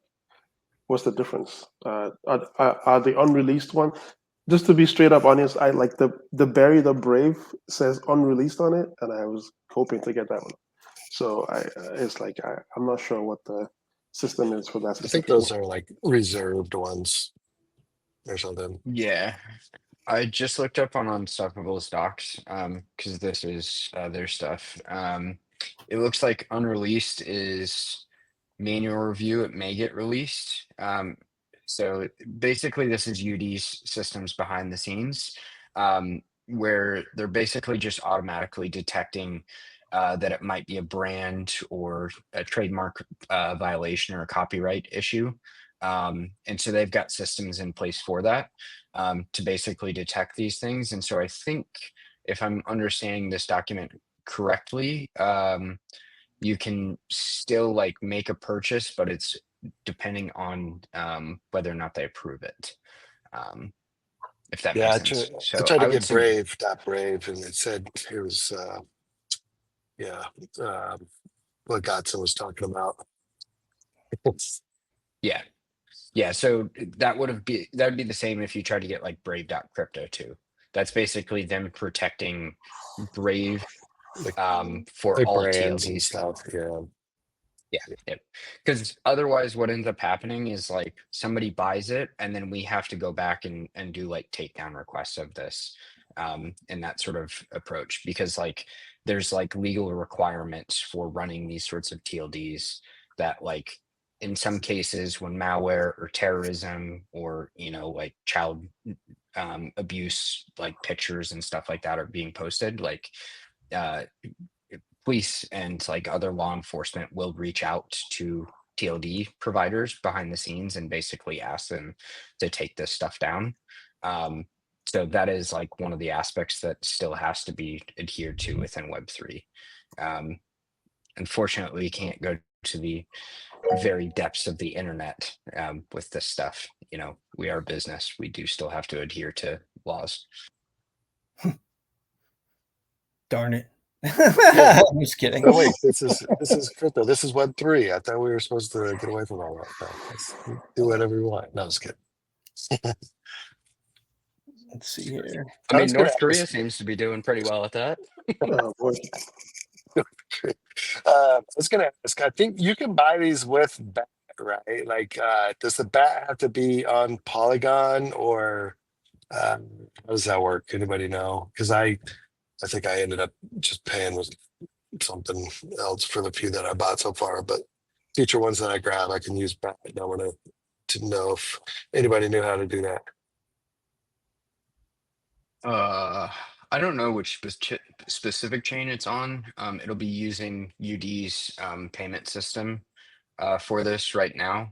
what's the difference? Are the unreleased one? Just to be straight up honest, I like the Bury the Brave says unreleased on it, and I was hoping to get that one. So it's like I'm not sure what the system is for that I think specific those one. are like reserved ones or something. Yeah, I just looked up on Unstoppable's docs because this is their stuff. It looks like unreleased is manual review. It may get released. So basically, this is UD's systems behind the scenes, where they're basically just automatically detecting that it might be a brand or a trademark violation or a copyright issue. And so they've got systems in place for that, to basically detect these things. And so I think if I'm understanding this document correctly, you can still like make a purchase, but it's depending on whether or not they approve it. If that Yeah, makes sense. I So tried I to would get say, Brave, and it said it was yeah, what Godson was talking about. yeah, yeah. So that would be the same if you tried to get like Brave.crypto too. That's basically them protecting Brave like, for like all brands and TLDs. stuff. Yeah. Yeah. Because otherwise, what ends up happening is like somebody buys it, and then we have to go back and do like takedown requests of this, and that sort of approach. Because like there's like legal requirements for running these sorts of TLDs that like in some cases when malware or terrorism or like child abuse like pictures and stuff like that are being posted, like uh police and like other law enforcement will reach out to TLD providers behind the scenes and basically ask them to take this stuff down. So that is like one of the aspects that still has to be adhered to within Web3. Unfortunately, we can't go to the very depths of the internet with this stuff. We are a business. We do still have to adhere to laws. Darn it. Yeah. I'm just kidding. Oh wait, this is crypto. This is Web3. I thought we were supposed to get away from all that stuff. Let's do whatever we want. No, I was kidding. Let's see here. I I mean, was gonna North Korea ask. seems to be doing pretty well at that. Oh boy. I was gonna ask. I think you can buy these with BAT, right? Like, does the BAT have to be on Polygon, or how does that work? Anybody know? Because I think I ended up just paying with something else for the few that I bought so far. But future ones that I grab, I can use BAT. I want to know if anybody knew how to do that. I don't know which specific chain it's on. It'll be using UD's payment system for this right now.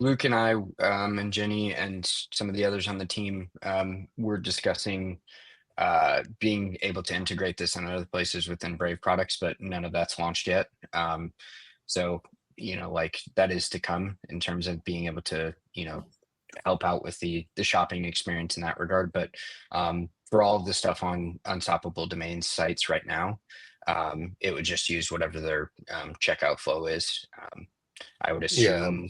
Luke and I and Jenny and some of the others on the team were discussing being able to integrate this in other places within Brave products, but none of that's launched yet. So, like that is to come in terms of being able to, help out with the shopping experience in that regard. But for all of the stuff on Unstoppable Domains sites right now, it would just use whatever their checkout flow is. I would Yeah. assume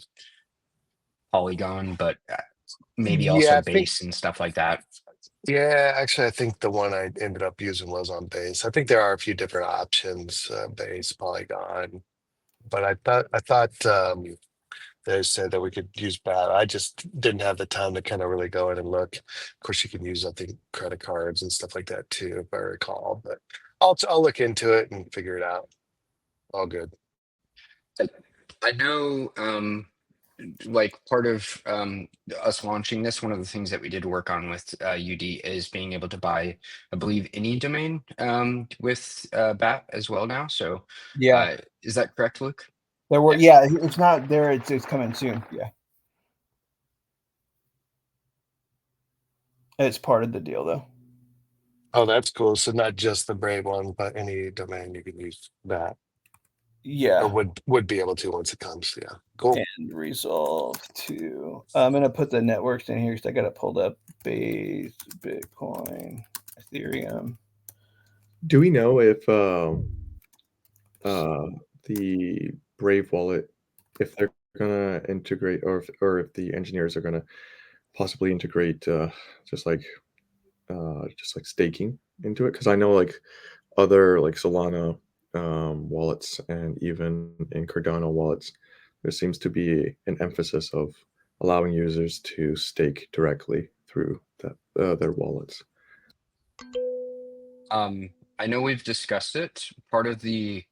Polygon, but maybe Yeah, also I think. Base and stuff like that. Yeah, actually, I think the one I ended up using was on Base. I think there are a few different options, Base, Polygon, but I thought they said that we could use BAT. I just didn't have the time to kind of really go in and look. Of course, you can use, I think, credit cards and stuff like that too, if I recall. But I'll look into it and figure it out. All good. I know, like part of us launching this, one of the things that we did work on with UD is being able to buy, I believe, any domain with BAT as well now. So, Yeah. is that correct, Luke? There were, yeah, it's not there. It's coming soon. Yeah. It's part of the deal, though. Oh, that's cool. So not just the Brave one, but any domain you can use BAT, or Yeah. would be able to once it comes. Yeah, cool. And resolve to. I'm gonna put the networks in here because I got it pulled up. Base, Bitcoin, Ethereum. Do we know if the Brave wallet, if they're gonna integrate, or if the engineers are gonna possibly integrate just like staking into it? Because I know like other like Solana wallets and even in Cardano wallets, there seems to be an emphasis of allowing users to stake directly through their wallets. I know we've discussed it. Part of the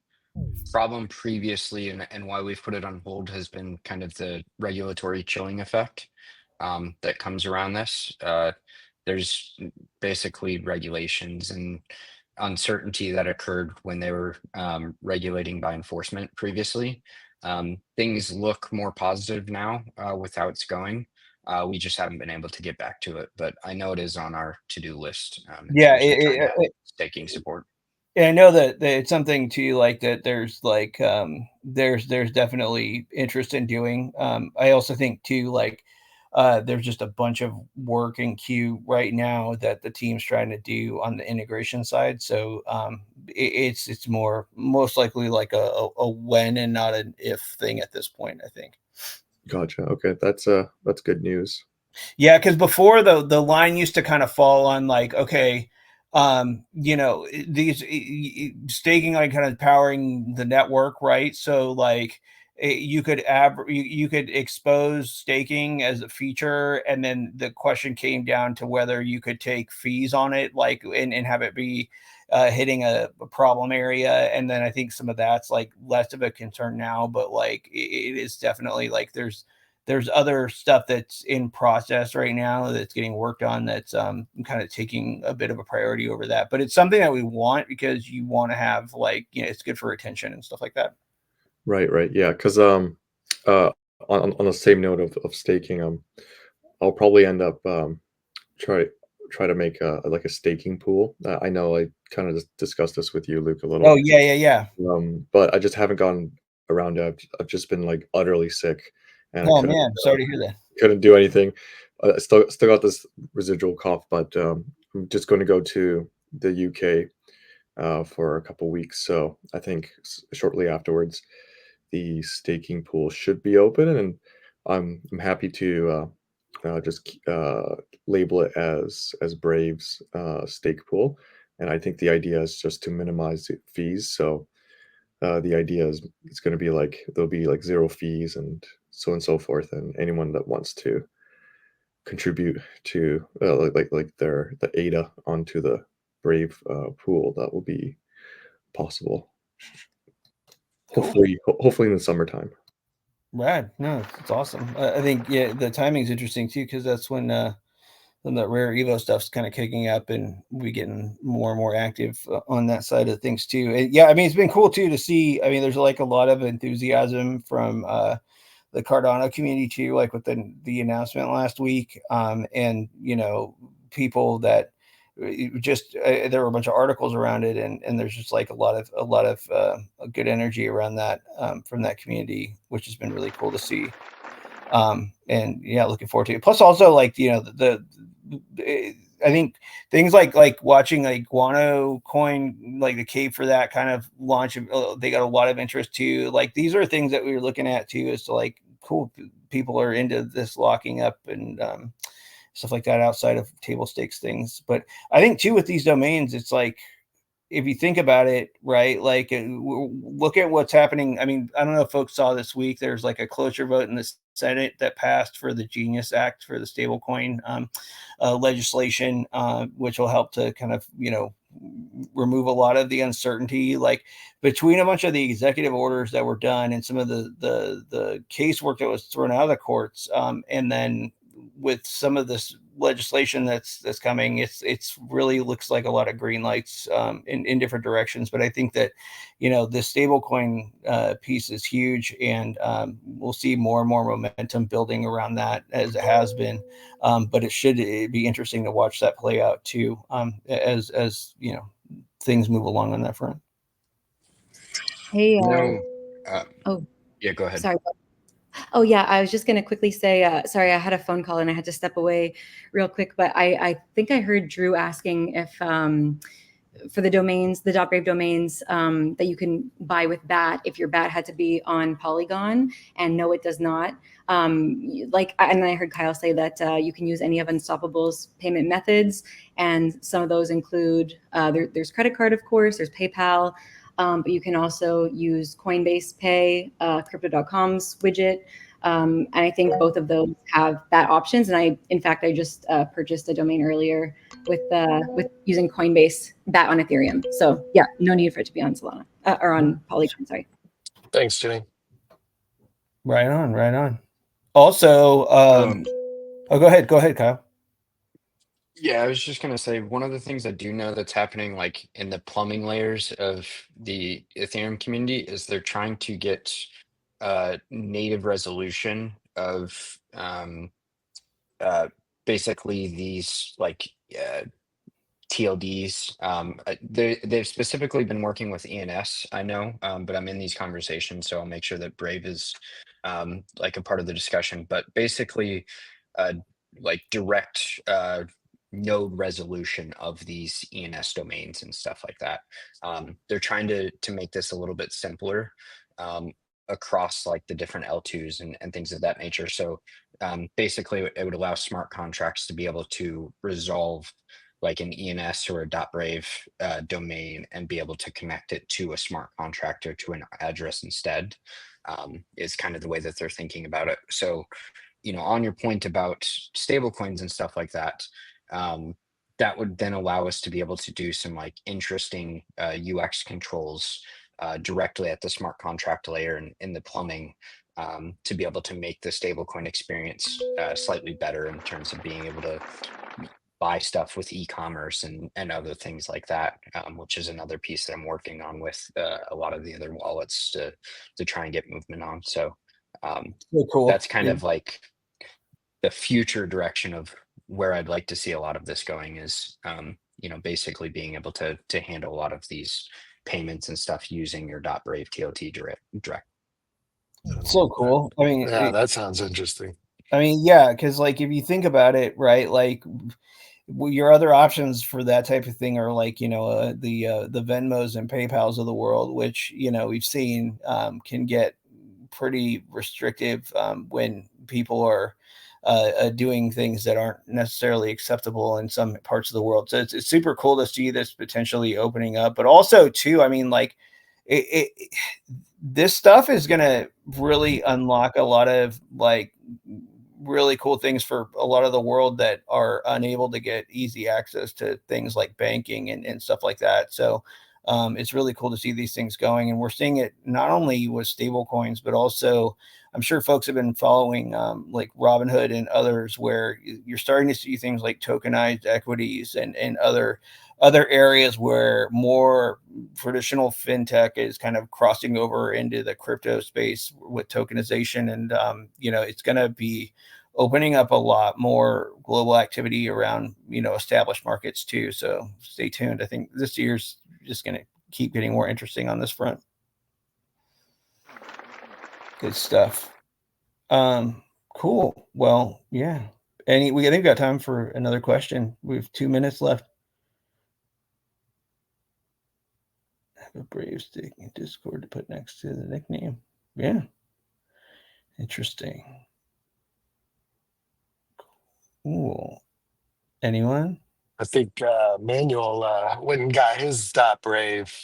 problem previously and why we've put it on hold has been kind of the regulatory chilling effect that comes around this. There's basically regulations and uncertainty that occurred when they were regulating by enforcement previously. Things look more positive now with how it's going. We just haven't been able to get back to it, but I know it is on our to-do list in Yeah, terms of trying to have staking support. Yeah, I know that it's something too, like that there's like there's definitely interest in doing. I also think too, like there's just a bunch of work in queue right now that the team's trying to do on the integration side. So it's more most likely like a when and not an if thing at this point, I think. Gotcha. Okay, that's good news. Yeah, because before the line used to kind of fall on like, okay, these staking like kind of powering the network, right? So like you could you could expose staking as a feature, and then the question came down to whether you could take fees on it, like and have it be hitting a problem area. And then I think some of that's like less of a concern now, but like it is definitely like there's other stuff that's in process right now that's getting worked on that's kind of taking a bit of a priority over that. But it's something that we want because you want to have like, it's good for retention and stuff like that. Right, right. Yeah, because on the same note of staking, I'll probably end up try to make a staking pool. I know I kind of discussed this with you, Luke, a little. Oh yeah. But I just haven't gotten around to it. I've just been like utterly sick, and I Oh man, sorry to hear that. couldn't do anything. I still got this residual cough, but I'm just going to go to the UK for a couple weeks. So I think shortly afterwards, the staking pool should be open, and I'm happy to just label it as Braves stake pool. And I think the idea is just to minimize the fees. So the idea is it's going to be like there'll be like zero fees and so forth, and anyone that wants to contribute to like the ADA onto the Brave pool, that will be possible. Cool. Hopefully in the summertime. Rad. No, it's awesome. I think the timing is interesting too, because that's when the rare Evo stuff's kind of kicking up, and we getting more and more active on that side of things too. And yeah, I mean, it's been cool too to see. I mean, there's like a lot of enthusiasm from the Cardano community too, like with the announcement last week, and people that just there were a bunch of articles around it, and there's just like a lot of good energy around that from that community, which has been really cool to see. And yeah, looking forward to it. Plus also like, I think things like watching like Guano Coin, like the Cave for that kind of launch, they got a lot of interest too. Like these are things that we were looking at too, is to like, cool, people are into this locking up and stuff like that outside of table stakes things. But I think too with these domains, it's like, if you think about it, right, like look at what's happening. I mean, I don't know if folks saw this week, there's like a cloture vote in the Senate that passed for the Genius Act for the stablecoin legislation, which will help to kind of, remove a lot of the uncertainty, like between a bunch of the executive orders that were done and some of the casework that was thrown out of the courts. And then with some of this legislation that's coming, it's really looks like a lot of green lights in different directions. But I think that this stablecoin piece is huge, and we'll see more and more momentum building around that as it has been. But it should be interesting to watch that play out too, as things move along on that front. Hey. Yeah, go ahead. Sorry. Oh yeah, I was just going to quickly say, sorry, I had a phone call and I had to step away real quick, but I think I heard Drew asking if for the domains, the .brave domains that you can buy with BAT, if your BAT had to be on Polygon, and no, it does not. And I heard Kyle say that you can use any of Unstoppable's payment methods, and some of those include, there's credit card, of course, there's PayPal, but you can also use Coinbase Pay, Crypto.com's widget. And I think both of those have BAT options. And I just purchased a domain earlier with using Coinbase BAT on Ethereum. So yeah, no need for it to be on Solana. or on Polygon. Sorry. Thanks, Jenny. Right on, right on. Also, oh, go ahead, Kyle. Yeah, I was just gonna say one of the things I do know that's happening like in the plumbing layers of the Ethereum community is they're trying to get native resolution of basically these like TLDs. They've specifically been working with ENS, I know, but I'm in these conversations, so I'll make sure that Brave is like a part of the discussion. But basically, uh, like direct node resolution of these ENS domains and stuff like that. They're trying to make this a little bit simpler across like the different L2s and things of that nature. So basically, it would allow smart contracts to be able to resolve like an ENS or a .brave domain and be able to connect it to a smart contract or to an address instead, is kind of the way that they're thinking about it. So, you know, on your point about stablecoins and stuff like that, that would then allow us to be able to do some like interesting UX controls directly at the smart contract layer and in the plumbing, to be able to make the stablecoin experience slightly better in terms of being able to buy stuff with e-commerce and other things like that, which is another piece that I'm working on with a lot of the other wallets to try and get movement on. So cool. That's kind of like the future direction of where I'd like to see a lot of this going is, you know, basically being able to handle a lot of these payments and stuff using your .brave TOT direct. So cool. I mean, Yeah, that sounds interesting. I mean, yeah, because like if you think about it, right, like your other options for that type of thing are like, you know, the Venmos and PayPals of the world, which, you know, we've seen can get pretty restrictive when people are doing things that aren't necessarily acceptable in some parts of the world. So it's super cool to see this potentially opening up, but also too, I mean, like this stuff is going to really unlock a lot of like really cool things for a lot of the world that are unable to get easy access to things like banking and stuff like that. So it's really cool to see these things going, and we're seeing it not only with stable coins, but also I'm sure folks have been following like Robinhood and others, where you're starting to see things like tokenized equities and other areas where more traditional fintech is kind of crossing over into the crypto space with tokenization. And, you know, it's going to be opening up a lot more global activity around, you know, established markets too. So stay tuned. I think this year's just going to keep getting more interesting on this front. Good stuff. Cool. Well, yeah. I think we got time for another question. We have 2 minutes left. Have a Brave stick in Discord to put next to the nickname. Yeah. Interesting. Cool. Anyone? I think Manuel went and got his .brave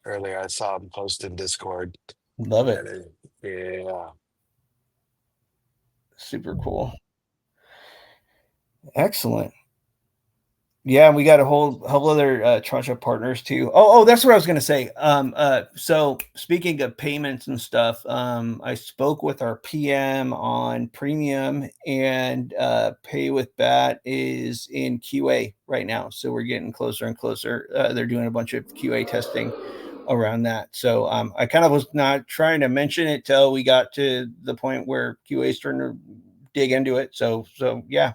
earlier. I saw him post in Discord. Love it. Yeah. Super cool. Excellent. Yeah, we got a whole other tranche of partners too. Oh, that's what I was going to say. So speaking of payments and stuff, I spoke with our PM on Premium, and Pay with BAT is in QA right now. So we're getting closer and closer. They're doing a bunch of QA testing around that. So I kind of was not trying to mention it till we got to the point where QA is starting to dig into it. So yeah,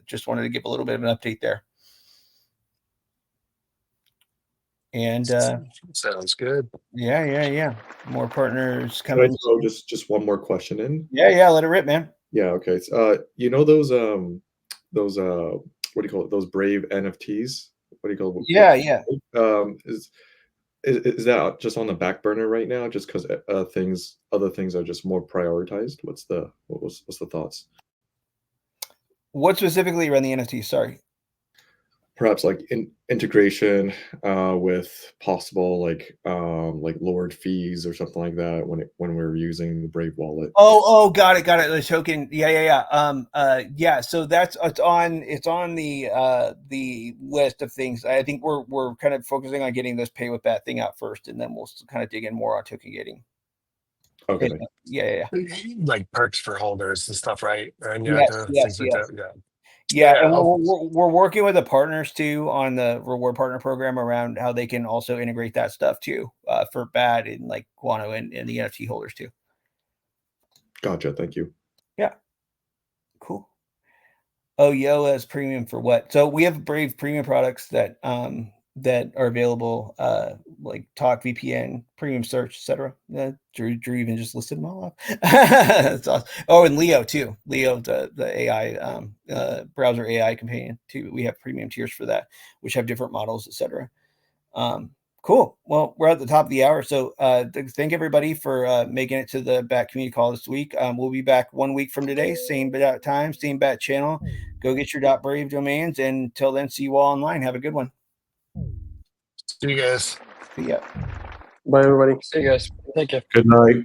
just wanted to give a little bit of an update there. And sounds good. Yeah. More partners coming. Can I throw just one more question in? Yeah. Let it rip, man. Yeah. Okay. You know those what do you call it? Those Brave NFTs. What do you call it? Yeah. Is that just on the back burner right now? Just because other things are just more prioritized. What's the thoughts? What specifically around the NFT? Sorry. perhaps like integration with possible like lowered fees or something like that when we're using the Brave wallet. Oh, got it. The token. Yeah. So it's on the list of things. I think we're kind of focusing on getting this pay with that thing out first, and then we'll kind of dig in more on token gating. Okay. Yeah. Like perks for holders and stuff, right? And Yes. things like that. Yeah. Yeah, and I'll- we're working with the partners too on the reward partner program around how they can also integrate that stuff too for BAD and like Guano and the NFT holders too. Gotcha. Thank you. Yeah. Cool. Oh, Yoa's premium for what? So we have Brave premium products that are available, like Talk VPN, premium search, etc. Drew even just listed them all off. That's awesome. Oh, and Leo too. Leo, the AI browser AI companion too. We have premium tiers for that, which have different models, etc. Cool. Well, we're at the top of the hour, so thank everybody for making it to the BAT community call this week. We'll be back 1 week from today, same BAT time, same BAT channel. Go get your .brave domains, and until then, see you all online. Have a good one. See you guys. See ya. Bye, everybody. See you guys. Thank you. Good night.